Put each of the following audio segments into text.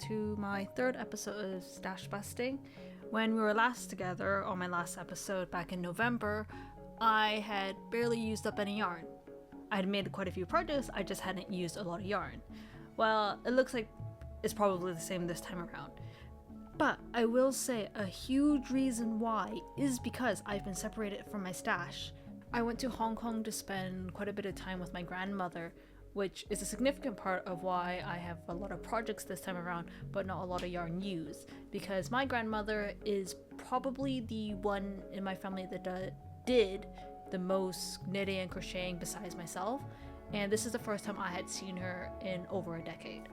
to my third episode of Stash Busting. When we were last together on my last episode back in November, I had barely used up any yarn. I had made quite a few projects, I just hadn't used a lot of yarn. Well, it looks like it's probably the same this time around. But I will say a huge reason why is because I've been separated from my stash. I went to Hong Kong to spend quite a bit of time with my grandmother, which is a significant part of why I have a lot of projects this time around, but not a lot of yarn used. Because my grandmother is probably the one in my family that did the most knitting and crocheting besides myself, and this is the first time I had seen her in over a decade.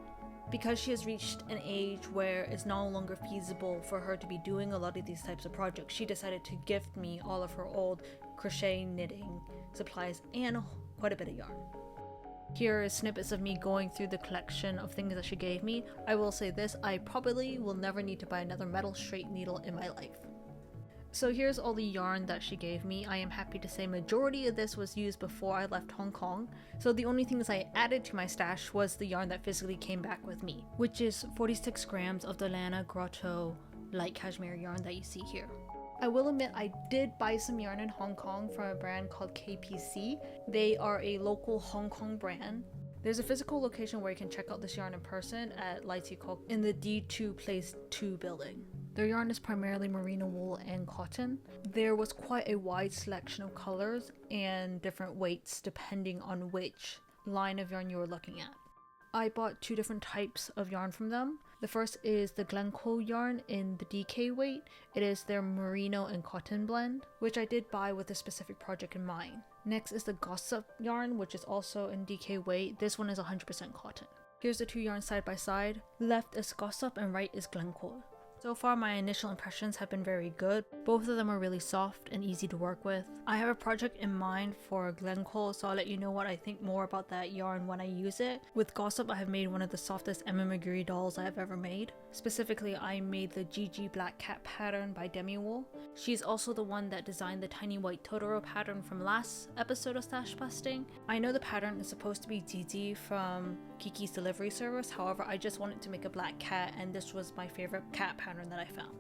Because she has reached an age where it's no longer feasible for her to be doing a lot of these types of projects, she decided to gift me all of her old crochet knitting supplies and quite a bit of yarn. Here is snippets of me going through the collection of things that she gave me. I will say this, I probably will never need to buy another metal straight needle in my life. So here's all the yarn that she gave me. I am happy to say majority of this was used before I left Hong Kong. So the only things I added to my stash was the yarn that physically came back with me, which is 46 grams of the Lana Grotto light cashmere yarn that you see here. I will admit I did buy some yarn in Hong Kong from a brand called KPC. They are a local Hong Kong brand. There's a physical location where you can check out this yarn in person at Lai Chi Kok in the D2 Place 2 building. Their yarn is primarily merino wool and cotton. There was quite a wide selection of colors and different weights depending on which line of yarn you were looking at. I bought two different types of yarn from them. The first is the Glencoe yarn in the DK weight. It is their merino and cotton blend, which I did buy with a specific project in mind. Next is the Gossip yarn, which is also in DK weight. This one is 100% cotton. Here's the two yarns side by side. Left is Gossip and right is Glencoe. So far my initial impressions have been very good. Both of them are really soft and easy to work with. I have a project in mind for Glencoe, so I'll let you know what I think more about that yarn when I use it. With Gossip, I have made one of the softest Amigurumi dolls I have ever made. Specifically, I made the GG Black Cat pattern by Demi Wool. She's also the one that designed the tiny white Totoro pattern from last episode of Stash Busting. I know the pattern is supposed to be Didi from Kiki's delivery service, however I just wanted to make a black cat and this was my favorite cat pattern that I found.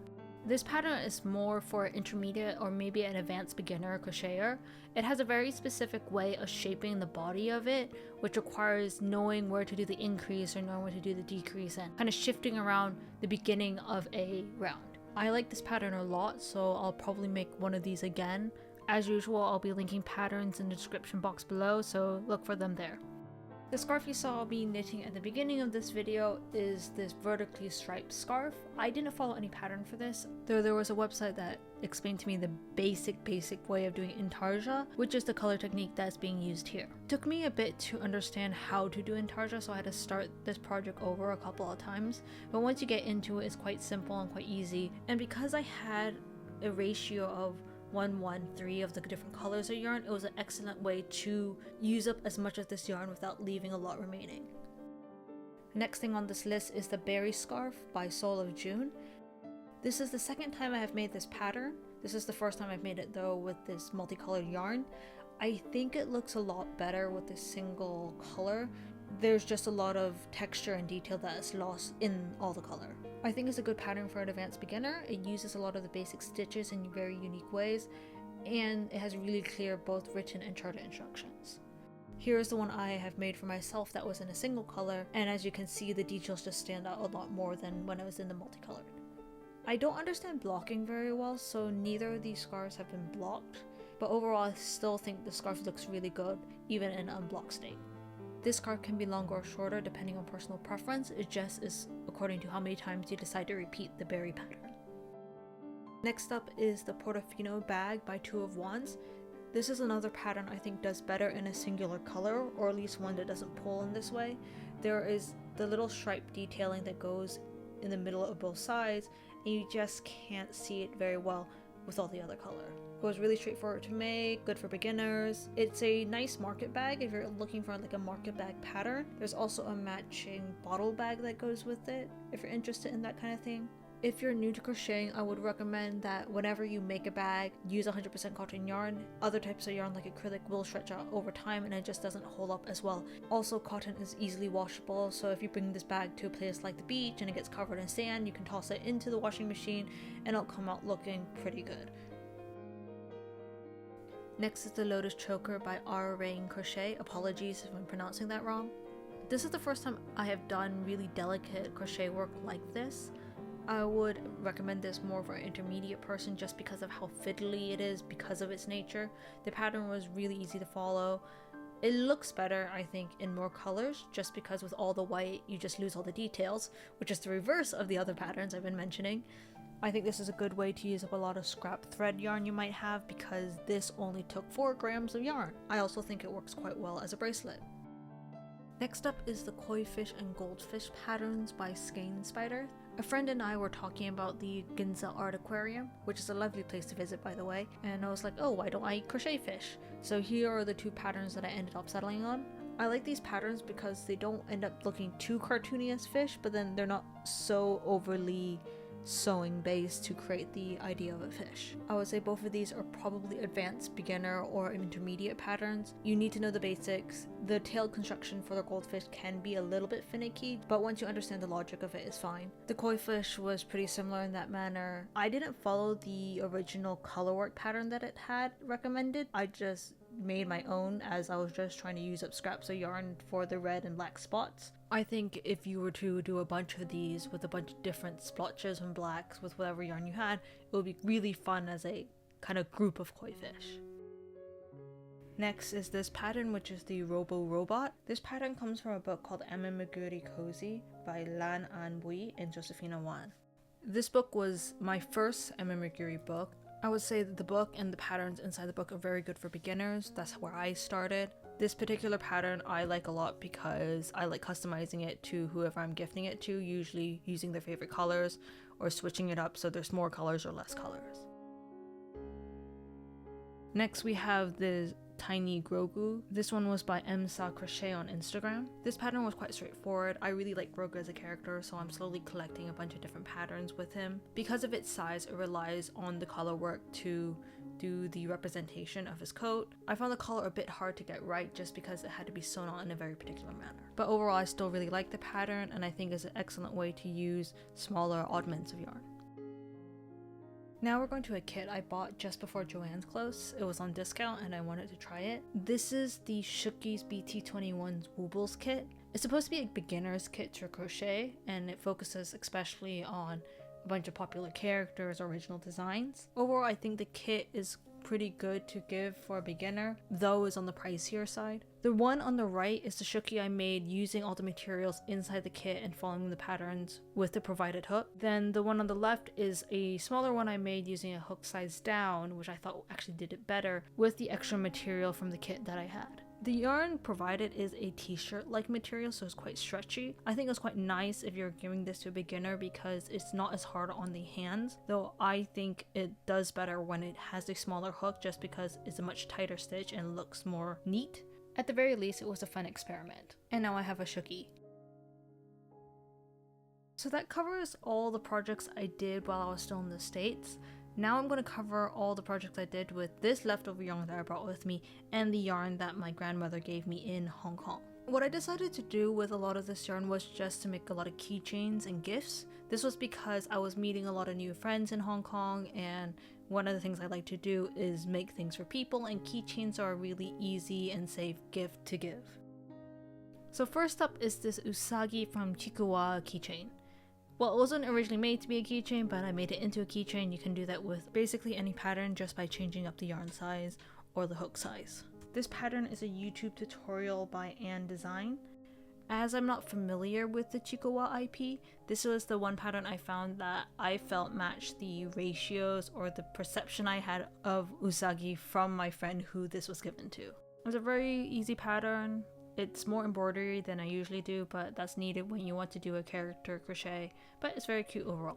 This pattern is more for intermediate or maybe an advanced beginner crocheter. It has a very specific way of shaping the body of it, which requires knowing where to do the increase or knowing where to do the decrease and kind of shifting around the beginning of a round. I like this pattern a lot, so I'll probably make one of these again. As usual, I'll be linking patterns in the description box below, so look for them there. The scarf you saw me knitting at the beginning of this video is this vertically striped scarf. I didn't follow any pattern for this, though there was a website that explained to me the basic way of doing intarsia, which is the color technique that's being used here. It took me a bit to understand how to do intarsia, so I had to start this project over a couple of times, but once you get into it, it's quite simple and quite easy. And because I had a ratio of 1:1:3 of the different colors of yarn, it was an excellent way to use up as much of this yarn without leaving a lot remaining. Next thing on this list is the Berry Scarf by Soul of June. This is the second time I have made this pattern. This is the first time I've made it though with this multicolored yarn. I think it looks a lot better with this single color. There's just a lot of texture and detail that is lost in all the color. I think it's a good pattern for an advanced beginner. It uses a lot of the basic stitches in very unique ways, and it has really clear both written and charted instructions. Here's the one I have made for myself that was in a single color, and as you can see, the details just stand out a lot more than when I was in the multicolored. I don't understand blocking very well, so neither of these scarves have been blocked, but overall I still think the scarf looks really good, even in an unblocked state. This scarf can be longer or shorter depending on personal preference, it just is according to how many times you decide to repeat the berry pattern. Next up is the Portofino bag by Two of Wands. This is another pattern I think does better in a singular color, or at least one that doesn't pull in this way. There is the little stripe detailing that goes in the middle of both sides, and you just can't see it very well with all the other color. It was really straightforward to make, good for beginners. It's a nice market bag if you're looking for like a market bag pattern. There's also a matching bottle bag that goes with it if you're interested in that kind of thing. If you're new to crocheting, I would recommend that whenever you make a bag, use 100% cotton yarn. Other types of yarn like acrylic will stretch out over time and it just doesn't hold up as well. Also, cotton is easily washable, so if you bring this bag to a place like the beach and it gets covered in sand, you can toss it into the washing machine and it'll come out looking pretty good. Next is the Lotus Choker by R. Rain Crochet. Apologies if I'm pronouncing that wrong. This is the first time I have done really delicate crochet work like this. I would recommend this more for an intermediate person just because of how fiddly it is because of its nature. The pattern was really easy to follow. It looks better, I think, in more colors just because with all the white you just lose all the details, which is the reverse of the other patterns I've been mentioning. I think this is a good way to use up a lot of scrap thread yarn you might have because this only took 4 grams of yarn. I also think it works quite well as a bracelet. Next up is the Koi Fish and Goldfish Patterns by Skein Spider. A friend and I were talking about the Ginza Art Aquarium, which is a lovely place to visit by the way, and I was like, oh, why don't I crochet fish? So here are the 2 patterns that I ended up settling on. I like these patterns because they don't end up looking too cartoony as fish, but then they're not so overly sewing based to create the idea of a fish. I would say both of these are probably advanced beginner or intermediate patterns. You need to know the basics. The tail construction for the goldfish can be a little bit finicky, but once you understand the logic of it, it's fine. The koi fish was pretty similar in that manner. I didn't follow the original colorwork pattern that it had recommended. I just made my own as I was just trying to use up scraps of yarn for the red and black spots. I think if you were to do a bunch of these with a bunch of different splotches and blacks with whatever yarn you had, it would be really fun as a kind of group of koi fish. Next is this pattern, which is the Robo Robot. This pattern comes from a book called Amigurumi Cozy by Lan An Bui and Josephina Wan. This book was my first Amigurumi book. I would say that the book and the patterns inside the book are very good for beginners. That's where I started. This particular pattern I like a lot because I like customizing it to whoever I'm gifting it to, usually using their favorite colors or switching it up so there's more colors or less colors. Next we have the Tiny Grogu. This one was by Sa Crochet on Instagram. This pattern was quite straightforward. I really like Grogu as a character, so I'm slowly collecting a bunch of different patterns with him. Because of its size, it relies on the color work to do the representation of his coat. I found the color a bit hard to get right just because it had to be sewn on in a very particular manner. But overall, I still really like the pattern, and I think it's an excellent way to use smaller oddments of yarn. Now we're going to a kit I bought just before Joann's close. It was on discount and I wanted to try it. This is the Shookies BT21's Woobles kit. It's supposed to be a beginner's kit to crochet, and it focuses especially on a bunch of popular characters or original designs. Overall, I think the kit is pretty good to give for a beginner, though is on the pricier side. The one on the right is the Shookie I made using all the materials inside the kit and following the patterns with the provided hook. Then the one on the left is a smaller one I made using a hook size down, which I thought actually did it better with the extra material from the kit that I had. The yarn provided is a t-shirt like material, so it's quite stretchy. I think it's quite nice if you're giving this to a beginner because it's not as hard on the hands, though I think it does better when it has a smaller hook just because it's a much tighter stitch and looks more neat. At the very least, it was a fun experiment. And now I have a Shookie. So that covers all the projects I did while I was still in the States. Now I'm going to cover all the projects I did with this leftover yarn that I brought with me and the yarn that my grandmother gave me in Hong Kong. What I decided to do with a lot of this yarn was just to make a lot of keychains and gifts. This was because I was meeting a lot of new friends in Hong Kong, and one of the things I like to do is make things for people, and keychains are a really easy and safe gift to give. So first up is this Usagi from Chikuwa keychain. Well, it wasn't originally made to be a keychain, but I made it into a keychain. You can do that with basically any pattern just by changing up the yarn size or the hook size. This pattern is a YouTube tutorial by Anne Design. As I'm not familiar with the Chikuwa IP, this was the one pattern I found that I felt matched the ratios or the perception I had of Usagi from my friend who this was given to. It was a very easy pattern. It's more embroidery than I usually do, but that's needed when you want to do a character crochet, but it's very cute overall.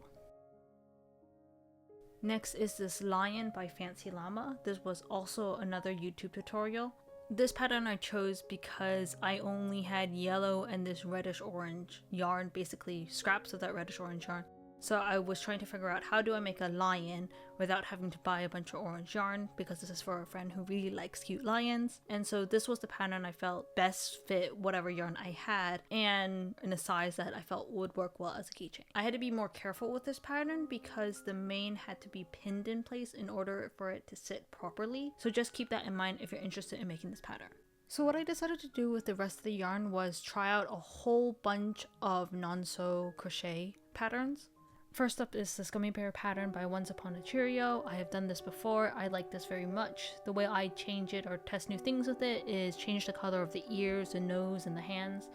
Next is this lion by Fancy Llama. This was also another YouTube tutorial. This pattern I chose because I only had yellow and this reddish orange yarn, basically scraps of that reddish orange yarn. So I was trying to figure out how do I make a lion without having to buy a bunch of orange yarn, because this is for a friend who really likes cute lions. And so this was the pattern I felt best fit whatever yarn I had, and in a size that I felt would work well as a keychain. I had to be more careful with this pattern because the mane had to be pinned in place in order for it to sit properly. So just keep that in mind if you're interested in making this pattern. So what I decided to do with the rest of the yarn was try out a whole bunch of non-sew crochet patterns. First up is this gummy bear pattern by Once Upon a Cheerio. I have done this before. I like this very much. The way I change it or test new things with it is change the color of the ears, the nose, and the hands.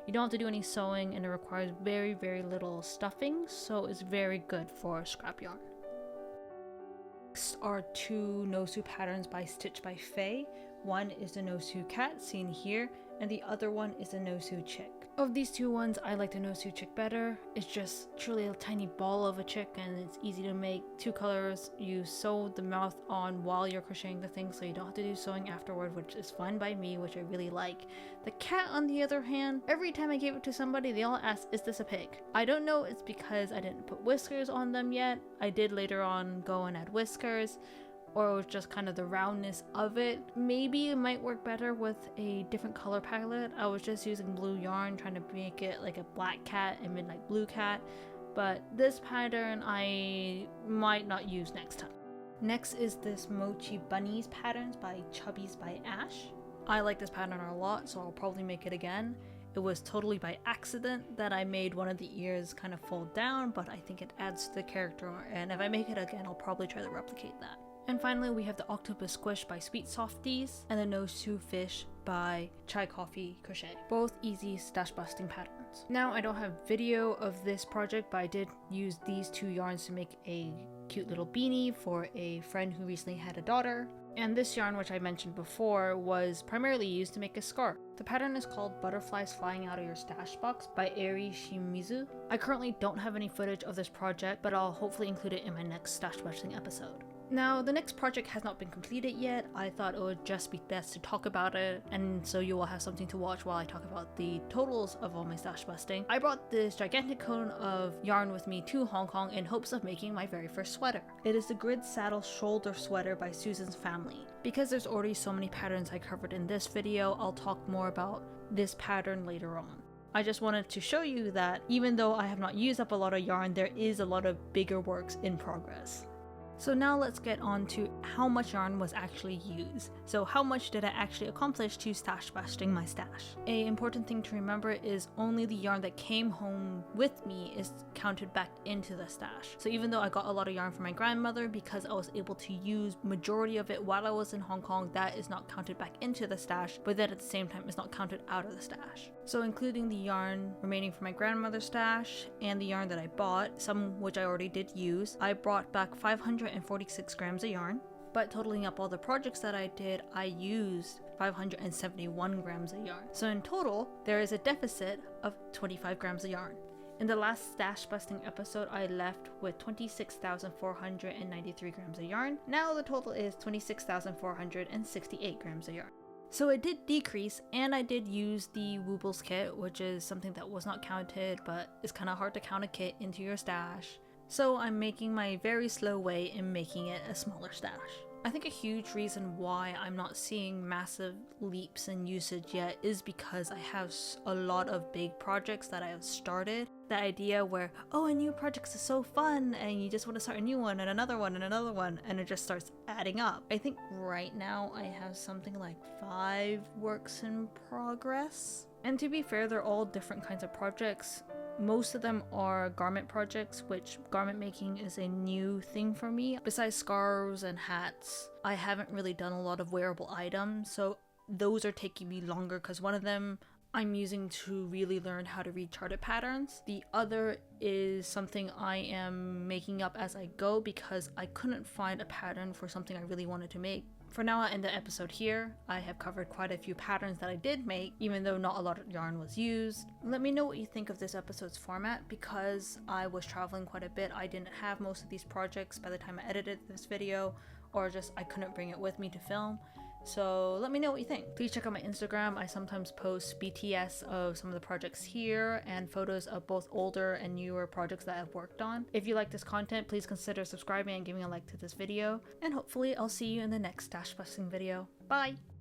You don't have to do any sewing, and it requires very, very little stuffing, so it's very good for scrap yarn. Next are two no-sew patterns by Stitch by Faye. One is the no-sew cat, seen here, and the other one is the no-sew chick. Of these two ones, I like the no-sew chick better. It's just truly a tiny ball of a chick, and it's easy to make. Two colors. You sew the mouth on while you're crocheting the thing, so you don't have to do sewing afterward, which is fine by me, which I really like. The cat, on the other hand, every time I gave it to somebody, they all ask, is this a pig? I don't know, it's because I didn't put whiskers on them yet. I did later on go and add whiskers, or it was just kind of the roundness of it. Maybe it might work better with a different color palette. I was just using blue yarn, trying to make it like a black cat and midnight blue cat, but this pattern I might not use next time. Next is this Mochi Bunnies patterns by Chubbies by Ash. I like this pattern a lot, so I'll probably make it again. It was totally by accident that I made one of the ears kind of fold down, but I think it adds to the character, and if I make it again, I'll probably try to replicate that. And finally, we have the Octopus Squish by Sweet Softies and the No-Sew Fish by Chai Coffee Crochet. Both easy stash busting patterns. Now, I don't have video of this project, but I did use these two yarns to make a cute little beanie for a friend who recently had a daughter. And this yarn, which I mentioned before, was primarily used to make a scarf. The pattern is called Butterflies Flying Out of Your Stash Box by Eri Shimizu. I currently don't have any footage of this project, but I'll hopefully include it in my next stash busting episode. Now, the next project has not been completed yet. I thought it would just be best to talk about it, and so you will have something to watch while I talk about the totals of all my stash busting. I brought this gigantic cone of yarn with me to Hong Kong in hopes of making my very first sweater. It is the Grid Saddle Shoulder Sweater by Susan's Family. Because there's already so many patterns I covered in this video, I'll talk more about this pattern later on. I just wanted to show you that even though I have not used up a lot of yarn, there is a lot of bigger works in progress. So now let's get on to how much yarn was actually used. So how much did I actually accomplish to stash busting my stash? An important thing to remember is only the yarn that came home with me is counted back into the stash. So even though I got a lot of yarn from my grandmother, because I was able to use majority of it while I was in Hong Kong, that is not counted back into the stash, but then at the same time it's not counted out of the stash. So including the yarn remaining from my grandmother's stash and the yarn that I bought, some which I already did use, I brought back 546 grams of yarn. But totaling up all the projects that I did, I used 571 grams of yarn. So in total, there is a deficit of 25 grams of yarn. In the last stash busting episode, I left with 26,493 grams of yarn. Now the total is 26,468 grams of yarn. So it did decrease, and I did use the Woobles kit, which is something that was not counted, but it's kind of hard to count a kit into your stash. So I'm making my very slow way in making it a smaller stash. I think a huge reason why I'm not seeing massive leaps in usage yet is because I have a lot of big projects that I have started. The idea where, oh, a new project is so fun, and you just want to start a new one and another one and another one, and it just starts adding up. I think right now I have something like 5 works in progress. And to be fair, they're all different kinds of projects. Most of them are garment projects, which garment making is a new thing for me. Besides scarves and hats, I haven't really done a lot of wearable items, so those are taking me longer because one of them I'm using to really learn how to read charted patterns. The other is something I am making up as I go because I couldn't find a pattern for something I really wanted to make. For now, I'll end the episode here. I have covered quite a few patterns that I did make, even though not a lot of yarn was used. Let me know what you think of this episode's format. Because I was traveling quite a bit, I didn't have most of these projects by the time I edited this video, or just I couldn't bring it with me to film. So let me know what you think. Please check out my Instagram. I sometimes post BTS of some of the projects here and photos of both older and newer projects that I've worked on. If you like this content, please consider subscribing and giving a like to this video. And hopefully I'll see you in the next stash busting video. Bye!